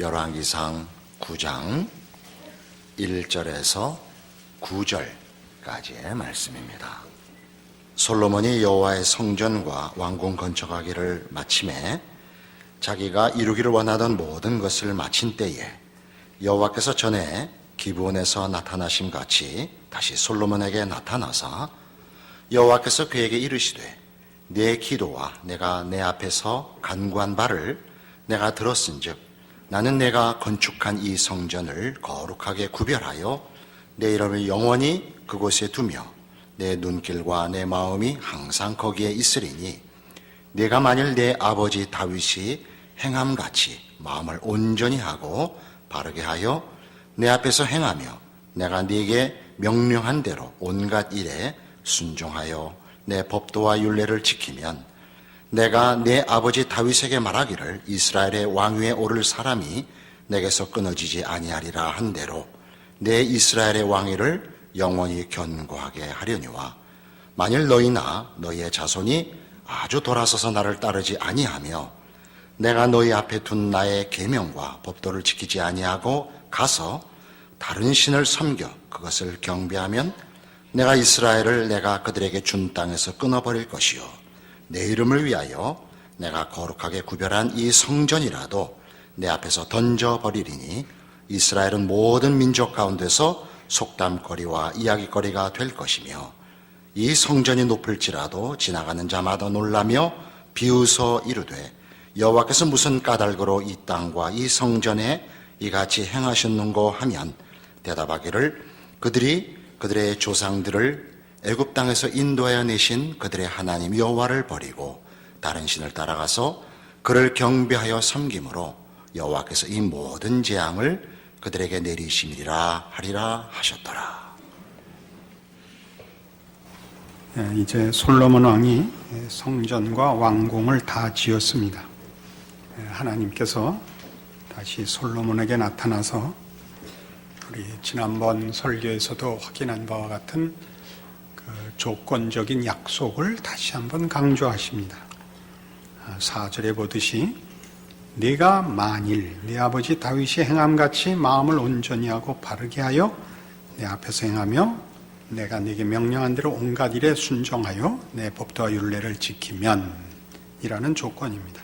열왕기상 9장 1절에서 9절까지의 말씀입니다. 솔로몬이 여호와의 성전과 왕궁 건축하기를 마침에 자기가 이루기를 원하던 모든 것을 마친 때에 여호와께서 전에 기브온에서 나타나심 같이 다시 솔로몬에게 나타나사 여호와께서 그에게 이르시되 내 기도와 내가 내 앞에서 간구한 바를 내가 들었은즉 나는 내가 건축한 이 성전을 거룩하게 구별하여 내 이름을 영원히 그곳에 두며 내 눈길과 내 마음이 항상 거기에 있으리니 내가 만일 내 아버지 다윗이 행함같이 마음을 온전히 하고 바르게 하여 내 앞에서 행하며 내가 네게 명령한 대로 온갖 일에 순종하여 내 법도와 율례를 지키면 내가 내 아버지 다윗에게 말하기를 이스라엘의 왕위에 오를 사람이 내게서 끊어지지 아니하리라 한 대로 내 이스라엘의 왕위를 영원히 견고하게 하려니와 만일 너희나 너희의 자손이 아주 돌아서서 나를 따르지 아니하며 내가 너희 앞에 둔 나의 계명과 법도를 지키지 아니하고 가서 다른 신을 섬겨 그것을 경배하면 내가 이스라엘을 내가 그들에게 준 땅에서 끊어버릴 것이요 내 이름을 위하여 내가 거룩하게 구별한 이 성전이라도 내 앞에서 던져버리리니 이스라엘은 모든 민족 가운데서 속담거리와 이야기거리가 될 것이며 이 성전이 높을지라도 지나가는 자마다 놀라며 비웃어 이르되 여호와께서 무슨 까닭으로 이 땅과 이 성전에 이같이 행하셨는고 하면 대답하기를 그들이 그들의 조상들을 애굽 땅에서 인도하여 내신 그들의 하나님 여호와를 버리고 다른 신을 따라가서 그를 경배하여 섬김으로 여호와께서 이 모든 재앙을 그들에게 내리심이라 하리라 하셨더라. 이제 솔로몬 왕이 성전과 왕궁을 다 지었습니다. 하나님께서 다시 솔로몬에게 나타나서 우리 지난번 설교에서도 확인한 바와 같은 그 조건적인 약속을 다시 한번 강조하십니다. 4절에 보듯이 네가 만일 네 아버지 다윗이 행함같이 마음을 온전히 하고 바르게 하여 내 앞에서 행하며 내가 네게 명령한 대로 온갖 일에 순종하여 내 법도와 율례를 지키면 이라는 조건입니다.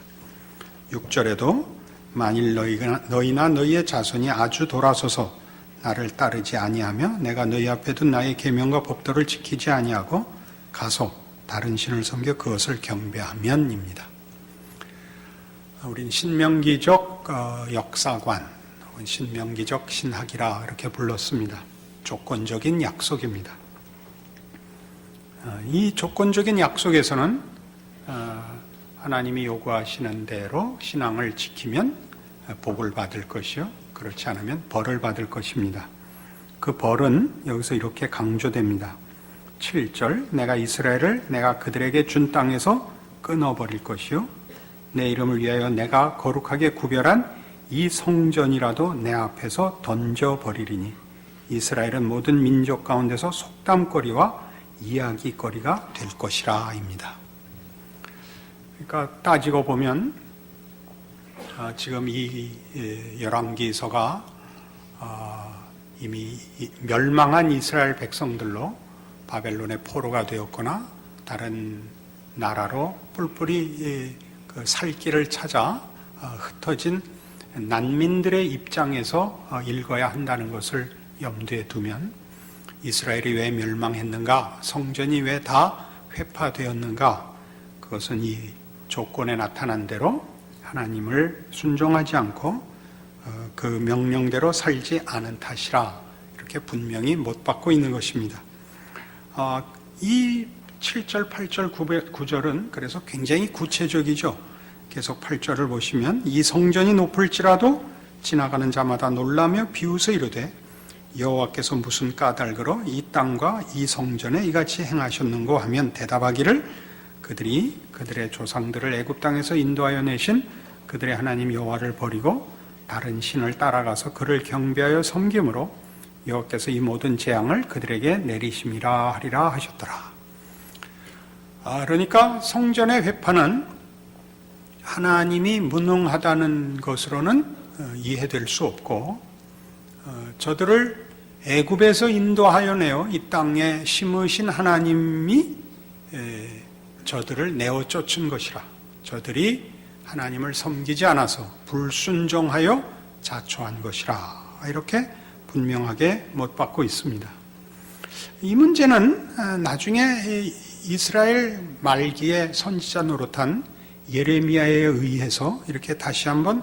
6절에도 만일 너희나 너희의 자손이 아주 돌아서서 나를 따르지 아니하며 내가 너희 앞에 둔 나의 계명과 법도를 지키지 아니하고 가서 다른 신을 섬겨 그것을 경배하면입니다. 우린 신명기적 역사관 혹은 신명기적 신학이라 이렇게 불렀습니다. 조건적인 약속입니다. 이 조건적인 약속에서는 하나님이 요구하시는 대로 신앙을 지키면 복을 받을 것이요 그렇지 않으면 벌을 받을 것입니다. 그 벌은 여기서 이렇게 강조됩니다. 7절 내가 이스라엘을 내가 그들에게 준 땅에서 끊어버릴 것이요 내 이름을 위하여 내가 거룩하게 구별한 이 성전이라도 내 앞에서 던져버리리니 이스라엘은 모든 민족 가운데서 속담거리와 이야기거리가 될 것이라 입니다. 그러니까 따지고 보면 지금 이 열왕기서가 이미 멸망한 이스라엘 백성들로 바벨론의 포로가 되었거나 다른 나라로 뿔뿔이 살 길을 찾아 흩어진 난민들의 입장에서 읽어야 한다는 것을 염두에 두면 이스라엘이 왜 멸망했는가, 성전이 왜 다 회파되었는가, 그것은 이 조건에 나타난 대로 하나님을 순종하지 않고 그 명령대로 살지 않은 탓이라 이렇게 분명히 못 받고 있는 것입니다. 이 7절, 8절, 9절은 그래서 굉장히 구체적이죠. 계속 8절을 보시면 이 성전이 높을지라도 지나가는 자마다 놀라며 비웃어 이르되 여호와께서 무슨 까닭으로 이 땅과 이 성전에 이같이 행하셨는고 하면 대답하기를 그들이 그들의 조상들을 애굽 땅에서 인도하여 내신 그들의 하나님 여호와를 버리고 다른 신을 따라가서 그를 경배하여 섬김으로 여호와께서 이 모든 재앙을 그들에게 내리심이라 하리라 하셨더라. 그러니까 성전의 회파는 하나님이 무능하다는 것으로는 이해될 수 없고 저들을 애굽에서 인도하여 내어 이 땅에 심으신 하나님이 저들을 내어 쫓은 것이라. 저들이 하나님을 섬기지 않아서 불순종하여 자초한 것이라. 이렇게 분명하게 못 받고 있습니다. 이 문제는 나중에 이스라엘 말기의 선지자 노릇한 예레미야에 의해서 이렇게 다시 한번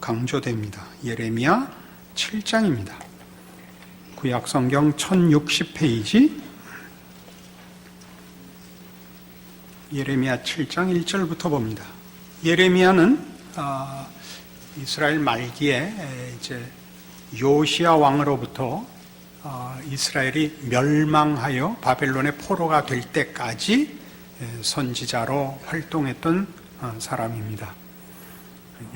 강조됩니다. 예레미야 7장입니다. 구약성경 1060페이지 예레미야 7장 1절부터 봅니다. 예레미야는 이스라엘 말기에 이제 요시야 왕으로부터 이스라엘이 멸망하여 바벨론의 포로가 될 때까지 선지자로 활동했던 사람입니다.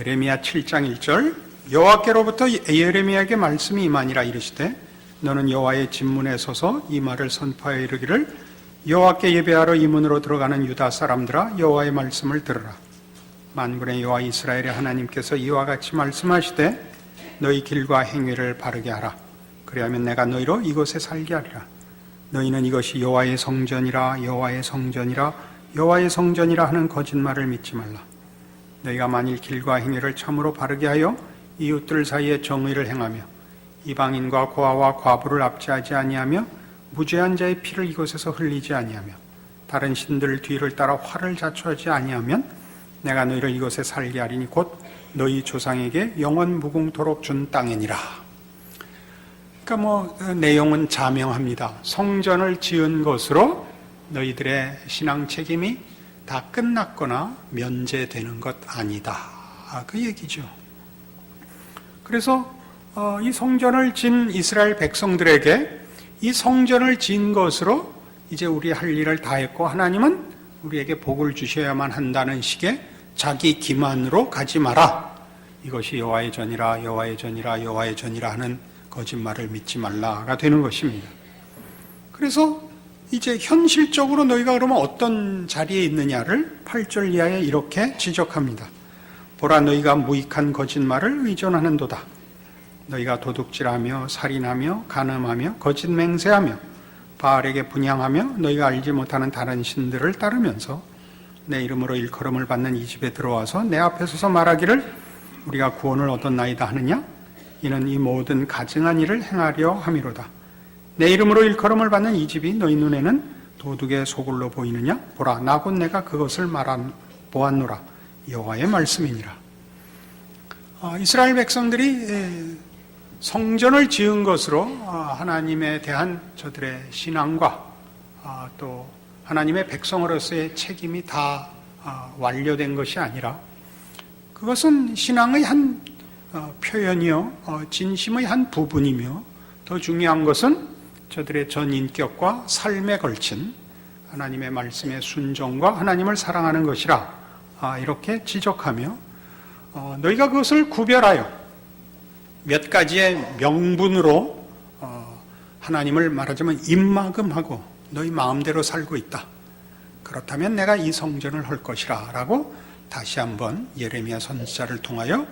예레미야 7장 1절 여호와께로부터 예레미야에게 말씀이 임하니라 이르시되 너는 여호와의 진문에 서서 이 말을 선포하여 이르기를 여호와께 예배하러 이 문으로 들어가는 유다 사람들아 여호와의 말씀을 들으라. 만군의 여호와 이스라엘의 하나님께서 이와 같이 말씀하시되 너희 길과 행위를 바르게 하라. 그리하면 내가 너희로 이곳에 살게 하리라. 너희는 이것이 여호와의 성전이라 여호와의 성전이라 여호와의 성전이라 하는 거짓말을 믿지 말라. 너희가 만일 길과 행위를 참으로 바르게 하여 이웃들 사이에 정의를 행하며 이방인과 고아와 과부를 압제하지 아니하며 무죄한 자의 피를 이곳에서 흘리지 아니하며 다른 신들 뒤를 따라 화를 자초하지 아니하면 내가 너희를 이곳에 살게 하리니 곧 너희 조상에게 영원 무궁토록 준 땅이니라. 그러니까 내용은 자명합니다. 성전을 지은 것으로 너희들의 신앙 책임이 다 끝났거나 면제되는 것 아니다. 그 얘기죠. 그래서 이 성전을 진 이스라엘 백성들에게 이 성전을 진 것으로 이제 우리 할 일을 다 했고 하나님은 우리에게 복을 주셔야만 한다는 식의 자기 기만으로 가지 마라. 이것이 여호와의 전이라 여호와의 전이라 여호와의 전이라 하는 거짓말을 믿지 말라가 되는 것입니다. 그래서 이제 현실적으로 너희가 그러면 어떤 자리에 있느냐를 8절 이하에 이렇게 지적합니다. 보라 너희가 무익한 거짓말을 의존하는도다. 너희가 도둑질하며 살인하며 간음하며 거짓 맹세하며 바알에게 분향하며 너희가 알지 못하는 다른 신들을 따르면서 내 이름으로 일컬음을 받는 이 집에 들어와서 내 앞에 서서 말하기를 우리가 구원을 얻었나이다 하느냐? 이는 이 모든 가증한 일을 행하려 함이로다. 내 이름으로 일컬음을 받는 이 집이 너희 눈에는 도둑의 소굴로 보이느냐? 보라 나곧 내가 그것을 보았노라. 여호와의 말씀이니라. 이스라엘 백성들이 성전을 지은 것으로 하나님에 대한 저들의 신앙과 또 하나님의 백성으로서의 책임이 다 완료된 것이 아니라 그것은 신앙의 한 표현이요 진심의 한 부분이며 더 중요한 것은 저들의 전 인격과 삶에 걸친 하나님의 말씀의 순종과 하나님을 사랑하는 것이라 이렇게 지적하며 너희가 그것을 구별하여 몇 가지의 명분으로 하나님을 말하자면 입막음하고 너희 마음대로 살고 있다. 그렇다면 내가 이 성전을 할 것이라 라고 다시 한번 예레미야 선지자를 통하여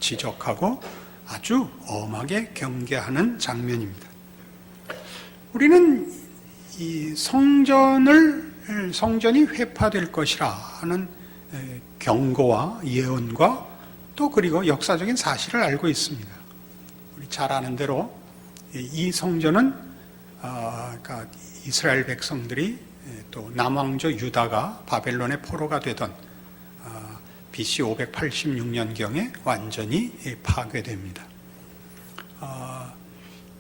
지적하고 아주 엄하게 경계하는 장면입니다. 우리는 이 성전이 회파될 것이라 하는 경고와 예언과 또 그리고 역사적인 사실을 알고 있습니다. 우리 잘 아는 대로 이 성전은 그러니까 이스라엘 백성들이 또 남왕조 유다가 바벨론의 포로가 되던 BC 586년경에 완전히 파괴됩니다.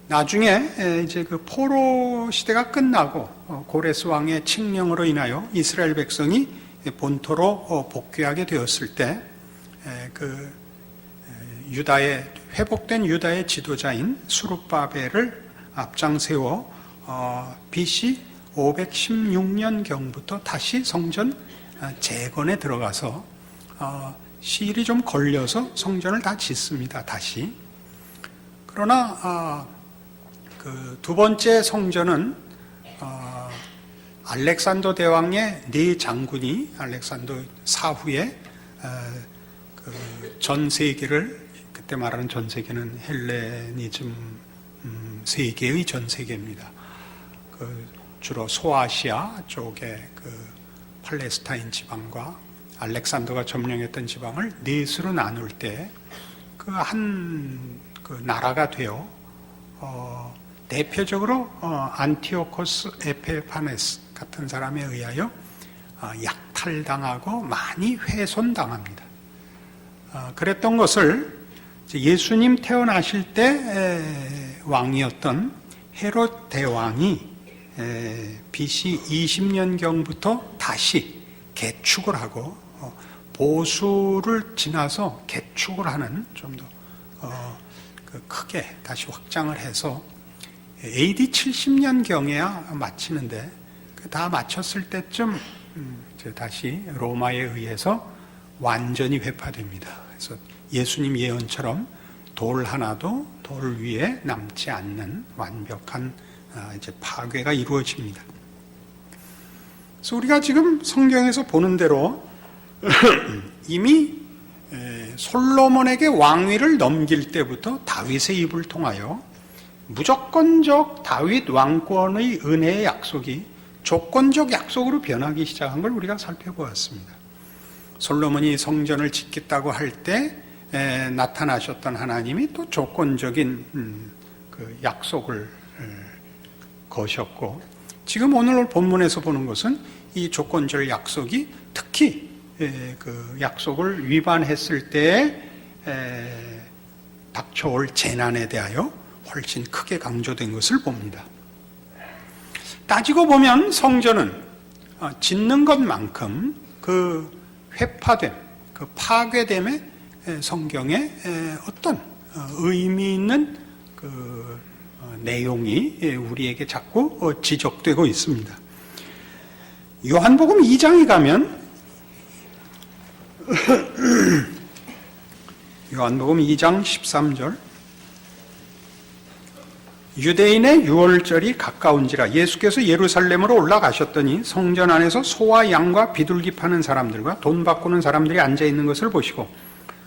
나중에 이제 그 포로 시대가 끝나고 고레스 왕의 칙령으로 인하여 이스라엘 백성이 본토로 복귀하게 되었을 때 그 유다의 회복된 유다의 지도자인 수룹바벨을 앞장 세워 BC 516년경부터 다시 성전 재건에 들어가서 시일이 좀 걸려서 성전을 다 짓습니다. 다시. 그러나 그 두 번째 성전은 알렉산더 대왕의 네 장군이 알렉산더 사후에 전 세계를, 그때 말하는 전 세계는 헬레니즘 세계의 전 세계입니다. 주로 소아시아 쪽에 팔레스타인 지방과 알렉산더가 점령했던 지방을 넷으로 나눌 때 그 나라가 되어 대표적으로 안티오코스 에페파네스 같은 사람에 의하여 약탈당하고 많이 훼손당합니다. 그랬던 것을 예수님 태어나실 때 왕이었던 헤롯 대왕이 BC 20년경부터 다시 개축을 하고 보수를 지나서 개축을 하는 좀 더 크게 다시 확장을 해서 AD 70년경에야 마치는데 다 마쳤을 때쯤 다시 로마에 의해서 완전히 회파됩니다. 그래서 예수님 예언처럼 돌 하나도 돌 위에 남지 않는 완벽한 이제 파괴가 이루어집니다. 그래서 우리가 지금 성경에서 보는 대로 이미 솔로몬에게 왕위를 넘길 때부터 다윗의 입을 통하여 무조건적 다윗 왕권의 은혜의 약속이 조건적 약속으로 변하기 시작한 걸 우리가 살펴보았습니다. 솔로몬이 성전을 짓겠다고 할 때 나타나셨던 하나님이 또 조건적인 그 약속을 거셨고, 지금 오늘 본문에서 보는 것은 이 조건적 약속이 특히 그 약속을 위반했을 때 닥쳐올 재난에 대하여 훨씬 크게 강조된 것을 봅니다. 따지고 보면 성전은 짓는 것만큼 그 회파됨, 그 파괴됨에 성경에 어떤 의미 있는 그 내용이 우리에게 자꾸 지적되고 있습니다. 요한복음 2장에 가면 요한복음 2장 13절, 유대인의 유월절이 가까운지라 예수께서 예루살렘으로 올라가셨더니 성전 안에서 소와 양과 비둘기 파는 사람들과 돈 바꾸는 사람들이 앉아있는 것을 보시고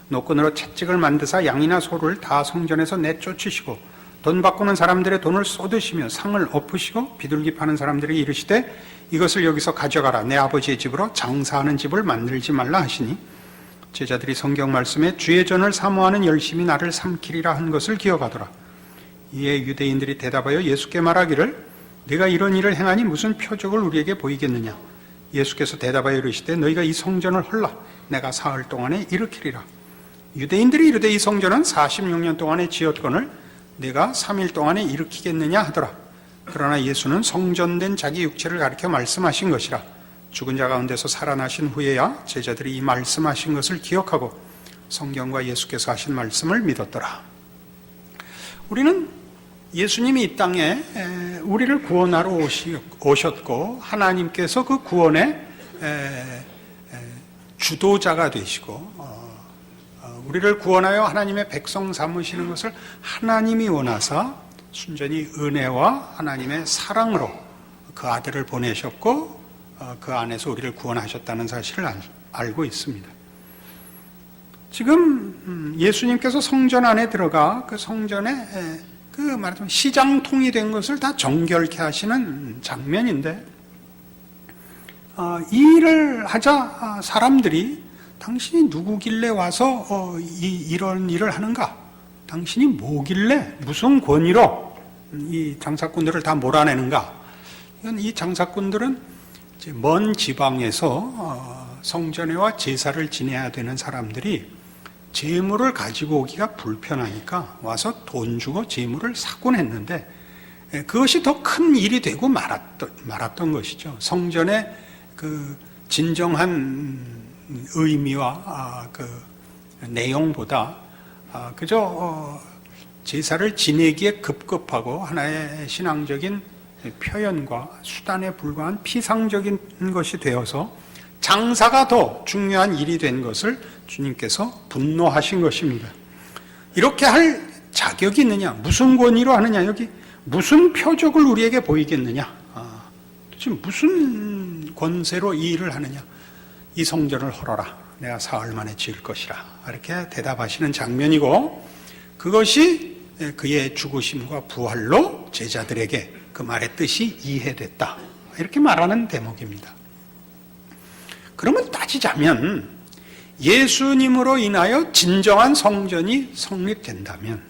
노끈으로 채찍을 만드사 양이나 소를 다 성전에서 내쫓으시고 돈 바꾸는 사람들의 돈을 쏟으시며 상을 엎으시고 비둘기 파는 사람들이 이르시되 이것을 여기서 가져가라. 내 아버지의 집으로 장사하는 집을 만들지 말라 하시니 제자들이 성경 말씀에 주의 전을 사모하는 열심히 나를 삼키리라 한 것을 기억하더라. 이에 유대인들이 대답하여 예수께 말하기를 네가 이런 일을 행하니 무슨 표적을 우리에게 보이겠느냐. 예수께서 대답하여 이르시되 너희가 이 성전을 헐라 내가 사흘 동안에 일으키리라. 유대인들이 이르되 이 성전은 46년 동안에 지었거늘 내가 3일 동안에 일으키겠느냐 하더라. 그러나 예수는 성전된 자기 육체를 가리켜 말씀하신 것이라. 죽은 자 가운데서 살아나신 후에야 제자들이 이 말씀하신 것을 기억하고 성경과 예수께서 하신 말씀을 믿었더라. 우리는 예수님이 이 땅에 우리를 구원하러 오셨고 하나님께서 그 구원의 주도자가 되시고 우리를 구원하여 하나님의 백성 삼으시는 것을 하나님이 원하사 순전히 은혜와 하나님의 사랑으로 그 아들을 보내셨고 그 안에서 우리를 구원하셨다는 사실을 알고 있습니다. 지금 예수님께서 성전 안에 들어가 그 성전에 그 말하자면 시장통이 된 것을 다 정결케 하시는 장면인데 이 일을 하자 사람들이 당신이 누구길래 와서 이런 일을 하는가? 당신이 뭐길래 무슨 권위로 이 장사꾼들을 다 몰아내는가? 이 장사꾼들은 먼 지방에서 성전에와 제사를 지내야 되는 사람들이 재물을 가지고 오기가 불편하니까 와서 돈 주고 재물을 사곤 했는데 그것이 더 큰 일이 되고 말았던 것이죠. 성전의 그 진정한 의미와 그 내용보다 그저 제사를 지내기에 급급하고 하나의 신앙적인 표현과 수단에 불과한 피상적인 것이 되어서 장사가 더 중요한 일이 된 것을 주님께서 분노하신 것입니다. 이렇게 할 자격이 있느냐? 무슨 권위로 하느냐? 여기 무슨 표적을 우리에게 보이겠느냐? 도대체 무슨 권세로 이 일을 하느냐? 이 성전을 헐어라. 내가 사흘 만에 지을 것이라 이렇게 대답하시는 장면이고, 그것이 그의 죽으심과 부활로 제자들에게 그 말의 뜻이 이해됐다, 이렇게 말하는 대목입니다. 그러면 따지자면 예수님으로 인하여 진정한 성전이 성립된다면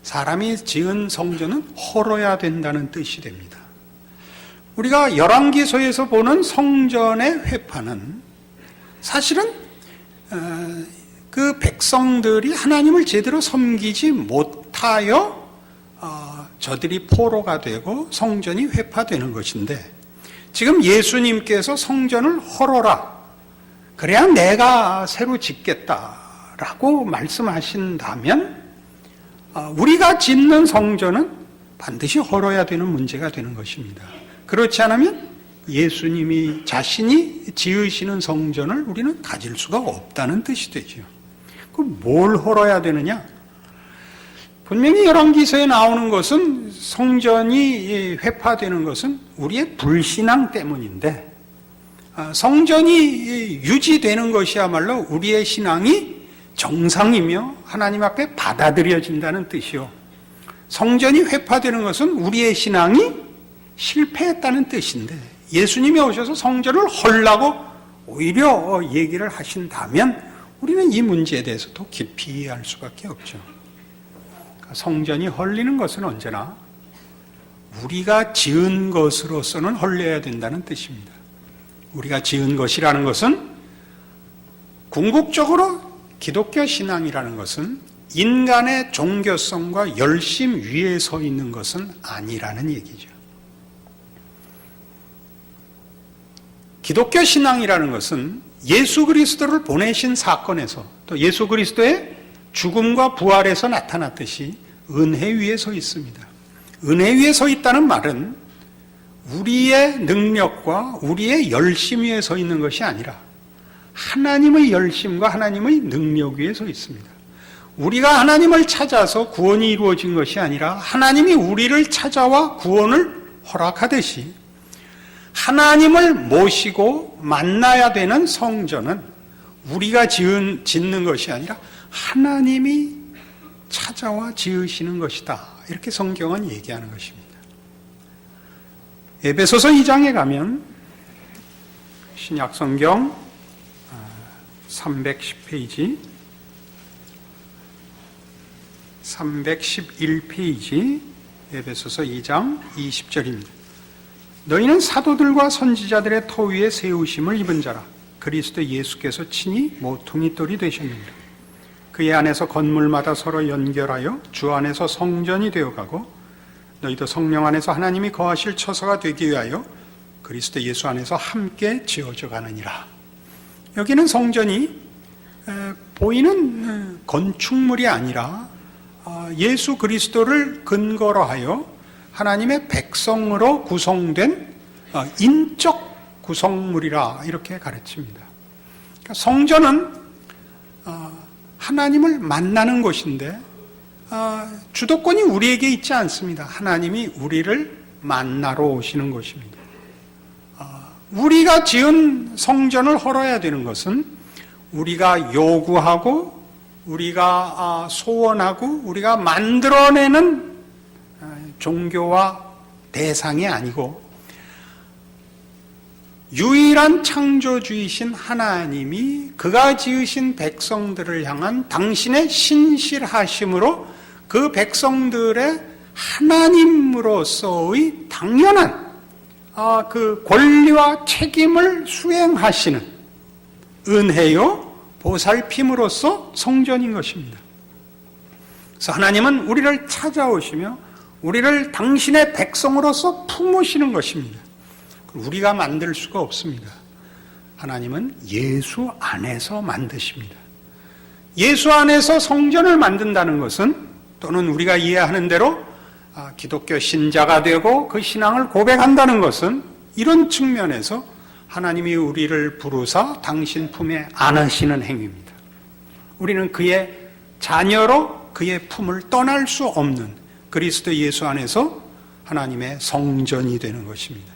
사람이 지은 성전은 헐어야 된다는 뜻이 됩니다. 우리가 열왕기서에서 보는 성전의 회파는 사실은 그 백성들이 하나님을 제대로 섬기지 못하여 저들이 포로가 되고 성전이 회파되는 것인데, 지금 예수님께서 성전을 헐어라, 그래야 내가 새로 짓겠다라고 말씀하신다면 우리가 짓는 성전은 반드시 헐어야 되는 문제가 되는 것입니다. 그렇지 않으면 예수님이 자신이 지으시는 성전을 우리는 가질 수가 없다는 뜻이 되죠. 그럼 뭘 헐어야 되느냐? 분명히 열왕기서에 나오는 것은 성전이 회파되는 것은 우리의 불신앙 때문인데, 성전이 유지되는 것이야말로 우리의 신앙이 정상이며 하나님 앞에 받아들여진다는 뜻이요, 성전이 회파되는 것은 우리의 신앙이 실패했다는 뜻인데, 예수님이 오셔서 성전을 헐라고 오히려 얘기를 하신다면 우리는 이 문제에 대해서 더 깊이 이해할 수밖에 없죠. 성전이 헐리는 것은 언제나 우리가 지은 것으로서는 헐려야 된다는 뜻입니다. 우리가 지은 것이라는 것은, 궁극적으로 기독교 신앙이라는 것은 인간의 종교성과 열심 위에 서 있는 것은 아니라는 얘기죠. 기독교 신앙이라는 것은 예수 그리스도를 보내신 사건에서, 또 예수 그리스도의 죽음과 부활에서 나타났듯이 은혜 위에 서 있습니다. 은혜 위에 서 있다는 말은 우리의 능력과 우리의 열심 위에 서 있는 것이 아니라 하나님의 열심과 하나님의 능력 위에 서 있습니다. 우리가 하나님을 찾아서 구원이 이루어진 것이 아니라 하나님이 우리를 찾아와 구원을 허락하듯이, 하나님을 모시고 만나야 되는 성전은 우리가 짓는 것이 아니라 하나님이 찾아와 지으시는 것이다, 이렇게 성경은 얘기하는 것입니다. 에베소서 2장에 가면 신약성경 310페이지 311페이지 에베소서 2장 20절입니다. 너희는 사도들과 선지자들의 터 위에 세우심을 입은 자라. 그리스도 예수께서 친히 모퉁이 돌이 되셨느니라. 그의 안에서 건물마다 서로 연결하여 주 안에서 성전이 되어가고, 너희도 성령 안에서 하나님이 거하실 처소가 되기 위하여 그리스도 예수 안에서 함께 지어져 가느니라. 여기는 성전이 보이는 건축물이 아니라 예수 그리스도를 근거로 하여 하나님의 백성으로 구성된 인적 구성물이라, 이렇게 가르칩니다. 그러니까 성전은 하나님을 만나는 곳인데 주도권이 우리에게 있지 않습니다. 하나님이 우리를 만나러 오시는 곳입니다. 우리가 지은 성전을 헐어야 되는 것은 우리가 요구하고 우리가 소원하고 우리가 만들어내는 종교와 대상이 아니고, 유일한 창조주이신 하나님이 그가 지으신 백성들을 향한 당신의 신실하심으로 그 백성들의 하나님으로서의 당연한 그 권리와 책임을 수행하시는 은혜요 보살핌으로써 성전인 것입니다. 그래서 하나님은 우리를 찾아오시며 우리를 당신의 백성으로서 품으시는 것입니다. 우리가 만들 수가 없습니다. 하나님은 예수 안에서 만드십니다. 예수 안에서 성전을 만든다는 것은, 또는 우리가 이해하는 대로 기독교 신자가 되고 그 신앙을 고백한다는 것은, 이런 측면에서 하나님이 우리를 부르사 당신 품에 안으시는 행위입니다. 우리는 그의 자녀로 그의 품을 떠날 수 없는 그리스도 예수 안에서 하나님의 성전이 되는 것입니다.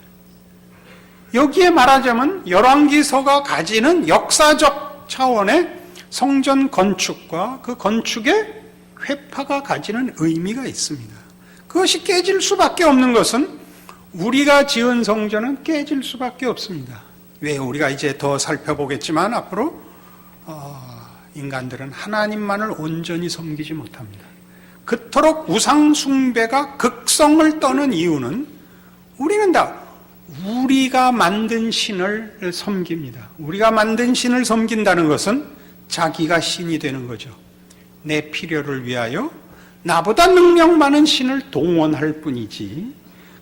여기에 말하자면 열왕기서가 가지는 역사적 차원의 성전 건축과 그 건축의 회파가 가지는 의미가 있습니다. 그것이 깨질 수밖에 없는 것은 우리가 지은 성전은 깨질 수밖에 없습니다. 왜? 우리가 이제 더 살펴보겠지만 앞으로 인간들은 하나님만을 온전히 섬기지 못합니다. 그토록 우상 숭배가 극성을 떠는 이유는 우리는 다 우리가 만든 신을 섬깁니다. 우리가 만든 신을 섬긴다는 것은 자기가 신이 되는 거죠. 내 필요를 위하여 나보다 능력 많은 신을 동원할 뿐이지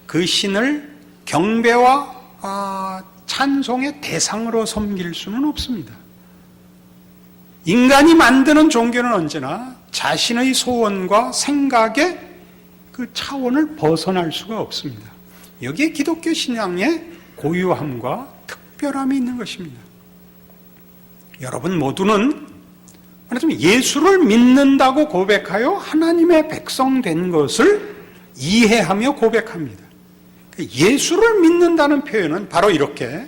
그 신을 경배와 찬송의 대상으로 섬길 수는 없습니다. 인간이 만드는 종교는 언제나 자신의 소원과 생각의 그 차원을 벗어날 수가 없습니다. 여기에 기독교 신앙의 고유함과 특별함이 있는 것입니다. 여러분 모두는 말하자면 예수를 믿는다고 고백하여 하나님의 백성 된 것을 이해하며 고백합니다. 예수를 믿는다는 표현은 바로 이렇게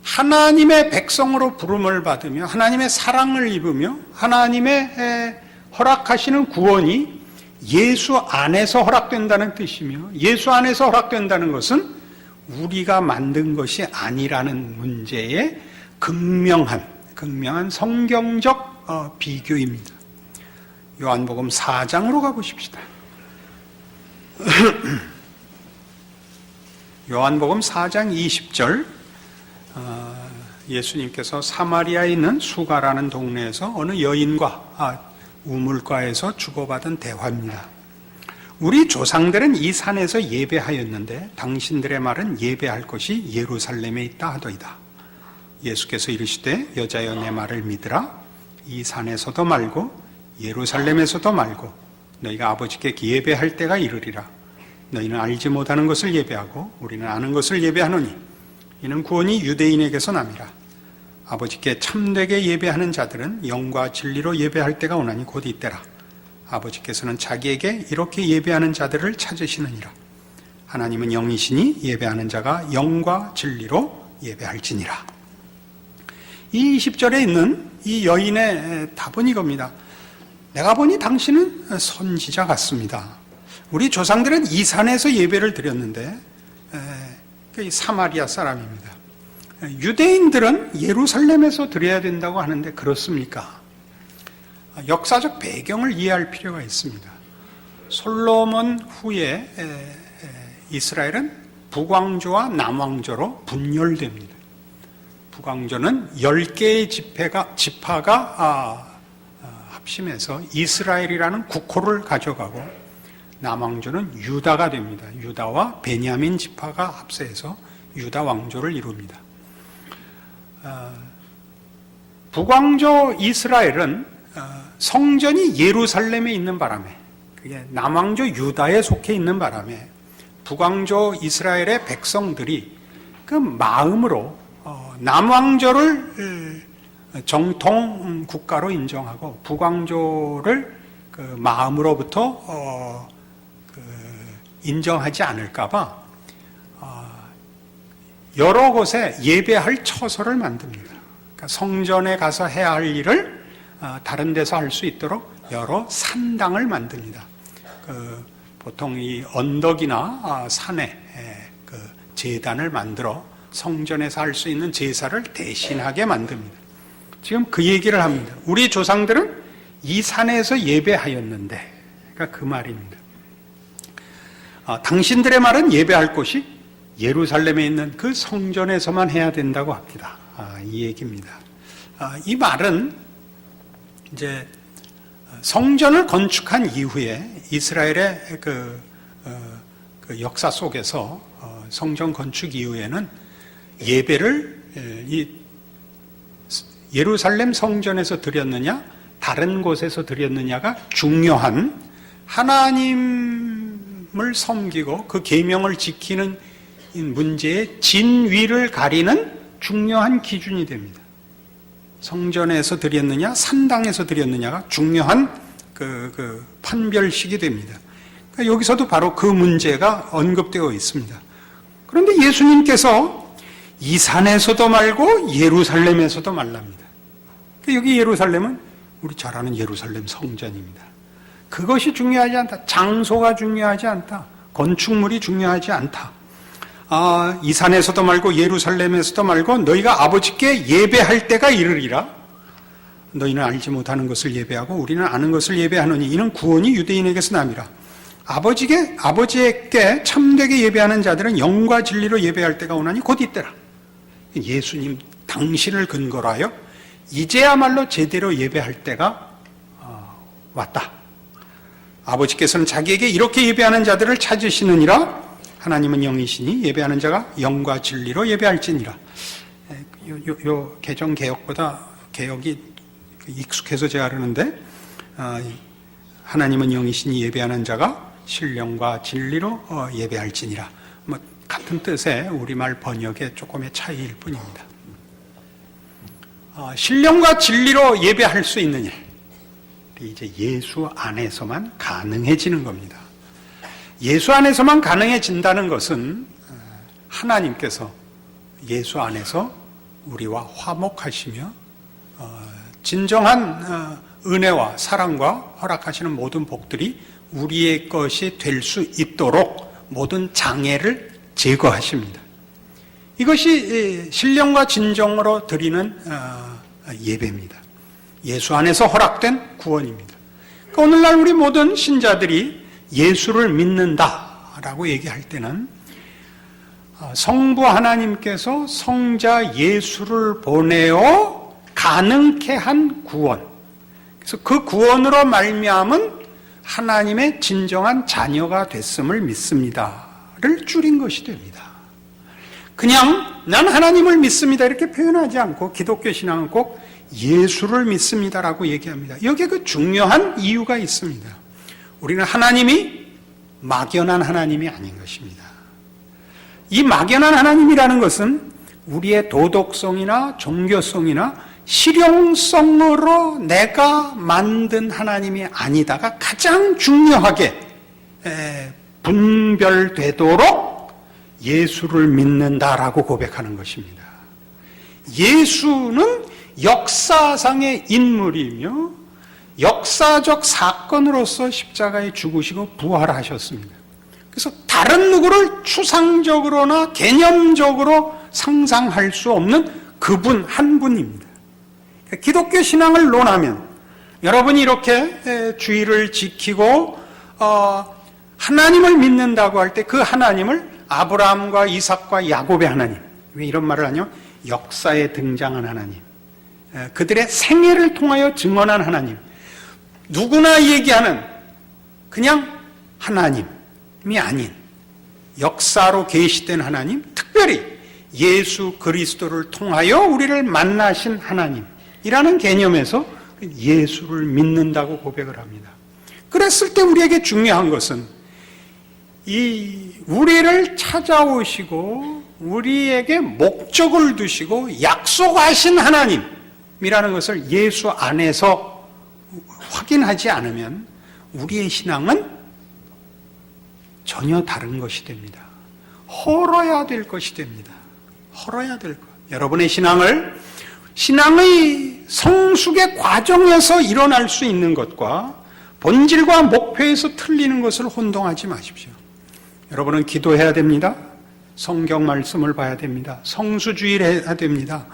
하나님의 백성으로 부름을 받으며 하나님의 사랑을 입으며 하나님의 허락하시는 구원이 예수 안에서 허락된다는 뜻이며 예수 안에서 허락된다는 것은 우리가 만든 것이 아니라는 문제의 극명한 성경적 비교입니다. 요한복음 4장으로 가보십시다. 요한복음 4장 20절 예수님께서 사마리아에 있는 수가라는 동네에서 어느 여인과 우물가에서 주고받은 대화입니다. 우리 조상들은 이 산에서 예배하였는데 당신들의 말은 예배할 것이 예루살렘에 있다 하더이다. 예수께서 이르시되 여자여 내 말을 믿으라. 이 산에서도 말고 예루살렘에서도 말고 너희가 아버지께 예배할 때가 이르리라. 너희는 알지 못하는 것을 예배하고 우리는 아는 것을 예배하노니 이는 구원이 유대인에게서 남이라. 아버지께 참되게 예배하는 자들은 영과 진리로 예배할 때가 오나니 곧 이때라. 아버지께서는 자기에게 이렇게 예배하는 자들을 찾으시느니라. 하나님은 영이시니 예배하는 자가 영과 진리로 예배할지니라. 이 20절에 있는 이 여인의 답은 이겁니다. 내가 보니 당신은 선지자 같습니다. 우리 조상들은 이 산에서 예배를 드렸는데 사마리아 사람입니다. 유대인들은 예루살렘에서 드려야 된다고 하는데 그렇습니까? 역사적 배경을 이해할 필요가 있습니다. 솔로몬 후에 이스라엘은 북왕조와 남왕조로 분열됩니다. 북왕조는 10개의 지파가 합심해서 이스라엘이라는 국호를 가져가고 남왕조는 유다가 됩니다. 유다와 베냐민 지파가 합세해서 유다 왕조를 이룹니다. 북왕조 이스라엘은 성전이 예루살렘에 있는 바람에 그게 남왕조 유다에 속해 있는 바람에 북왕조 이스라엘의 백성들이 그 마음으로 남왕조를 정통 국가로 인정하고 북왕조를 그 마음으로부터 인정하지 않을까봐 여러 곳에 예배할 처소를 만듭니다. 그러니까 성전에 가서 해야 할 일을 다른 데서 할 수 있도록 여러 산당을 만듭니다. 보통 이 언덕이나 산에 그 제단을 만들어 성전에서 할 수 있는 제사를 대신하게 만듭니다. 지금 그 얘기를 합니다. 우리 조상들은 이 산에서 예배하였는데, 그러니까 그 말입니다. 당신들의 말은 예배할 곳이 예루살렘에 있는 그 성전에서만 해야 된다고 합니다. 이 얘기입니다. 이 말은 이제 성전을 건축한 이후에 이스라엘의 그 역사 속에서 성전 건축 이후에는 예배를 예루살렘 성전에서 드렸느냐 다른 곳에서 드렸느냐가 중요한 하나님을 섬기고 그 계명을 지키는 문제의 진위를 가리는 중요한 기준이 됩니다. 성전에서 드렸느냐 산당에서 드렸느냐가 중요한 그 판별식이 됩니다. 그러니까 여기서도 바로 그 문제가 언급되어 있습니다. 그런데 예수님께서 이 산에서도 말고 예루살렘에서도 말랍니다. 여기 예루살렘은 우리 잘 아는 예루살렘 성전입니다. 그것이 중요하지 않다. 장소가 중요하지 않다. 건축물이 중요하지 않다. 이 산에서도 말고 예루살렘에서도 말고 너희가 아버지께 예배할 때가 이르리라. 너희는 알지 못하는 것을 예배하고 우리는 아는 것을 예배하노니 이는 구원이 유대인에게서 남이라. 아버지에게 참되게 예배하는 자들은 영과 진리로 예배할 때가 오나니 곧 이때라. 예수님 당신을 근거로 하여 이제야말로 제대로 예배할 때가 왔다. 아버지께서는 자기에게 이렇게 예배하는 자들을 찾으시느니라. 하나님은 영이시니 예배하는 자가 영과 진리로 예배할지니라. 요 개정 개혁보다 개혁이 익숙해서 제가 그러는데, 하나님은 영이시니 예배하는 자가 신령과 진리로 예배할지니라. 뭐 같은 뜻의 우리말 번역의 조금의 차이일 뿐입니다. 신령과 진리로 예배할 수 있는 일, 이제 예수 안에서만 가능해지는 겁니다. 예수 안에서만 가능해진다는 것은 하나님께서 예수 안에서 우리와 화목하시며 진정한 은혜와 사랑과 허락하시는 모든 복들이 우리의 것이 될 수 있도록 모든 장애를 제거하십니다. 이것이 신령과 진정으로 드리는 예배입니다. 예수 안에서 허락된 구원입니다. 그러니까 오늘날 우리 모든 신자들이 예수를 믿는다라고 얘기할 때는 성부 하나님께서 성자 예수를 보내어 가능케 한 구원, 그래서 그 구원으로 말미암은 하나님의 진정한 자녀가 됐음을 믿습니다를 줄인 것이 됩니다. 그냥 난 하나님을 믿습니다 이렇게 표현하지 않고 기독교 신앙은 꼭 예수를 믿습니다라고 얘기합니다. 여기에 그 중요한 이유가 있습니다. 우리는 하나님이 막연한 하나님이 아닌 것입니다. 이 막연한 하나님이라는 것은 우리의 도덕성이나 종교성이나 실용성으로 내가 만든 하나님이 아니다가 가장 중요하게 분별되도록 예수를 믿는다라고 고백하는 것입니다. 예수는 역사상의 인물이며 역사적 사건으로서 십자가에 죽으시고 부활하셨습니다. 그래서 다른 누구를 추상적으로나 개념적으로 상상할 수 없는 그분 한 분입니다. 기독교 신앙을 논하면 여러분이 이렇게 주의를 지키고 하나님을 믿는다고 할 때 그 하나님을 아브라함과 이삭과 야곱의 하나님, 왜 이런 말을 하냐면 역사에 등장한 하나님, 그들의 생애를 통하여 증언한 하나님, 누구나 얘기하는 그냥 하나님이 아닌 역사로 계시된 하나님, 특별히 예수 그리스도를 통하여 우리를 만나신 하나님이라는 개념에서 예수를 믿는다고 고백을 합니다. 그랬을 때 우리에게 중요한 것은 이 우리를 찾아오시고 우리에게 목적을 두시고 약속하신 하나님이라는 것을 예수 안에서 확인하지 않으면 우리의 신앙은 전혀 다른 것이 됩니다. 헐어야 될 것이 됩니다. 헐어야 될 것. 여러분의 신앙의 성숙의 과정에서 일어날 수 있는 것과 본질과 목표에서 틀리는 것을 혼동하지 마십시오. 여러분은 기도해야 됩니다. 성경 말씀을 봐야 됩니다. 성수주의를 해야 됩니다.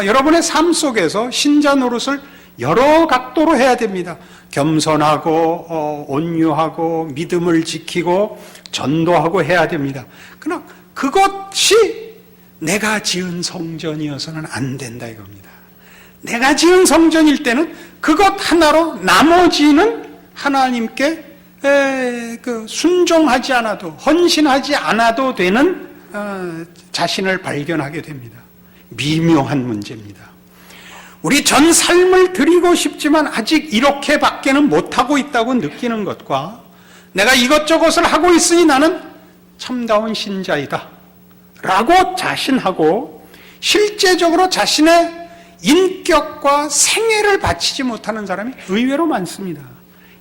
여러분의 삶 속에서 신자 노릇을 여러 각도로 해야 됩니다. 겸손하고 온유하고 믿음을 지키고 전도하고 해야 됩니다. 그러나 그것이 내가 지은 성전이어서는 안 된다 이겁니다. 내가 지은 성전일 때는 그것 하나로 나머지는 하나님께 순종하지 않아도 헌신하지 않아도 되는 자신을 발견하게 됩니다. 미묘한 문제입니다. 우리 전 삶을 드리고 싶지만 아직 이렇게밖에는 못하고 있다고 느끼는 것과 내가 이것저것을 하고 있으니 나는 참다운 신자이다 라고 자신하고 실제적으로 자신의 인격과 생애를 바치지 못하는 사람이 의외로 많습니다.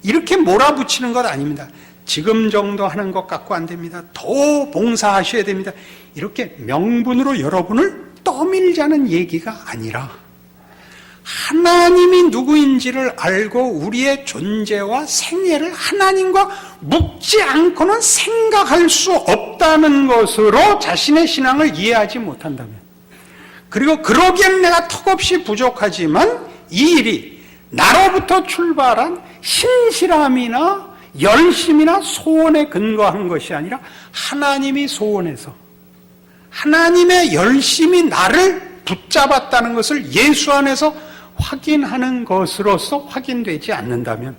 이렇게 몰아붙이는 것 아닙니다. 지금 정도 하는 것 갖고 안 됩니다. 더 봉사하셔야 됩니다. 이렇게 명분으로 여러분을 떠밀자는 얘기가 아니라 하나님이 누구인지를 알고 우리의 존재와 생애를 하나님과 묶지 않고는 생각할 수 없다는 것으로 자신의 신앙을 이해하지 못한다면, 그리고 그러기엔 내가 턱없이 부족하지만 이 일이 나로부터 출발한 신실함이나 열심이나 소원에 근거한 것이 아니라 하나님이 소원해서 하나님의 열심이 나를 붙잡았다는 것을 예수 안에서 확인하는 것으로서 확인되지 않는다면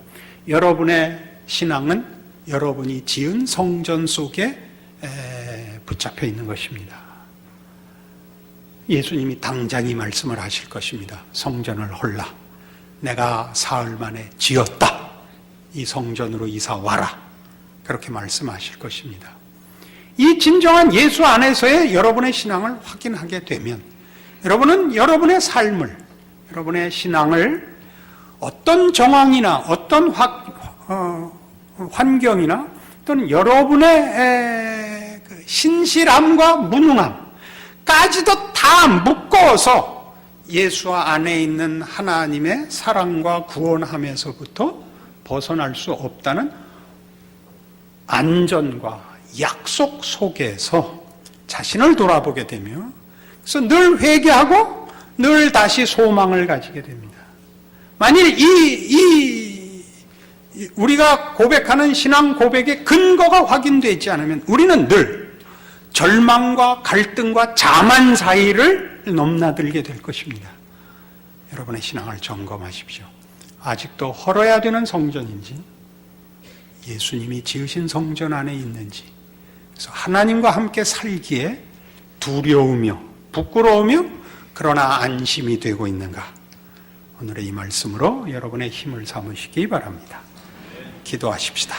여러분의 신앙은 여러분이 지은 성전 속에 붙잡혀 있는 것입니다. 예수님이 당장이 말씀을 하실 것입니다. 성전을 헐라. 내가 사흘 만에 지었다. 이 성전으로 이사 와라. 그렇게 말씀하실 것입니다. 이 진정한 예수 안에서의 여러분의 신앙을 확인하게 되면 여러분은 여러분의 삶을, 여러분의 신앙을 어떤 정황이나 어떤 환경이나 또는 여러분의 신실함과 무능함까지도 다 묶어서 예수 안에 있는 하나님의 사랑과 구원함에서부터 벗어날 수 없다는 안전과 약속 속에서 자신을 돌아보게 되며, 그래서 늘 회개하고 늘 다시 소망을 가지게 됩니다. 만일 우리가 고백하는 신앙 고백의 근거가 확인되지 않으면 우리는 늘 절망과 갈등과 자만 사이를 넘나들게 될 것입니다. 여러분의 신앙을 점검하십시오. 아직도 헐어야 되는 성전인지, 예수님이 지으신 성전 안에 있는지, 그래서 하나님과 함께 살기에 두려우며 부끄러우며 그러나 안심이 되고 있는가? 오늘의 이 말씀으로 여러분의 힘을 삼으시기 바랍니다. 기도하십시다.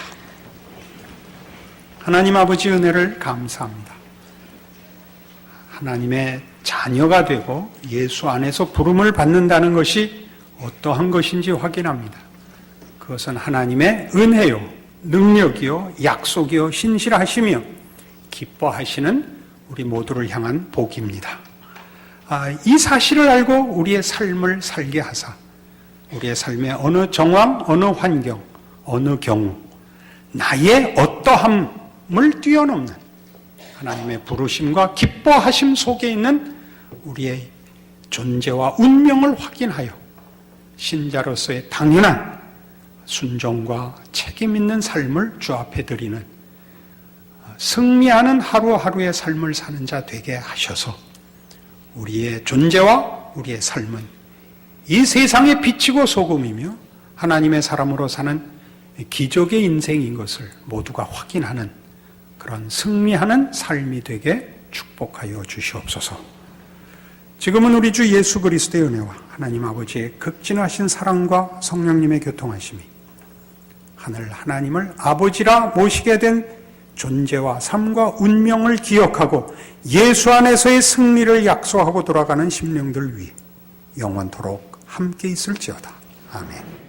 하나님 아버지 은혜를 감사합니다. 하나님의 자녀가 되고 예수 안에서 부름을 받는다는 것이 어떠한 것인지 확인합니다. 그것은 하나님의 은혜요, 능력이요, 약속이요, 신실하시며 기뻐하시는 우리 모두를 향한 복입니다. 이 사실을 알고 우리의 삶을 살게 하사 우리의 삶의 어느 정황, 어느 환경, 어느 경우 나의 어떠함을 뛰어넘는 하나님의 부르심과 기뻐하심 속에 있는 우리의 존재와 운명을 확인하여 신자로서의 당연한 순종과 책임 있는 삶을 주 앞에 드리는 승리하는 하루하루의 삶을 사는 자 되게 하셔서 우리의 존재와 우리의 삶은 이 세상에 비치고 소금이며 하나님의 사람으로 사는 기적의 인생인 것을 모두가 확인하는 그런 승리하는 삶이 되게 축복하여 주시옵소서. 지금은 우리 주 예수 그리스도의 은혜와 하나님 아버지의 극진하신 사랑과 성령님의 교통하심이 하늘 하나님을 아버지라 모시게 된 존재와 삶과 운명을 기억하고 예수 안에서의 승리를 약속하고 돌아가는 심령들 위해 영원토록 함께 있을지어다. 아멘.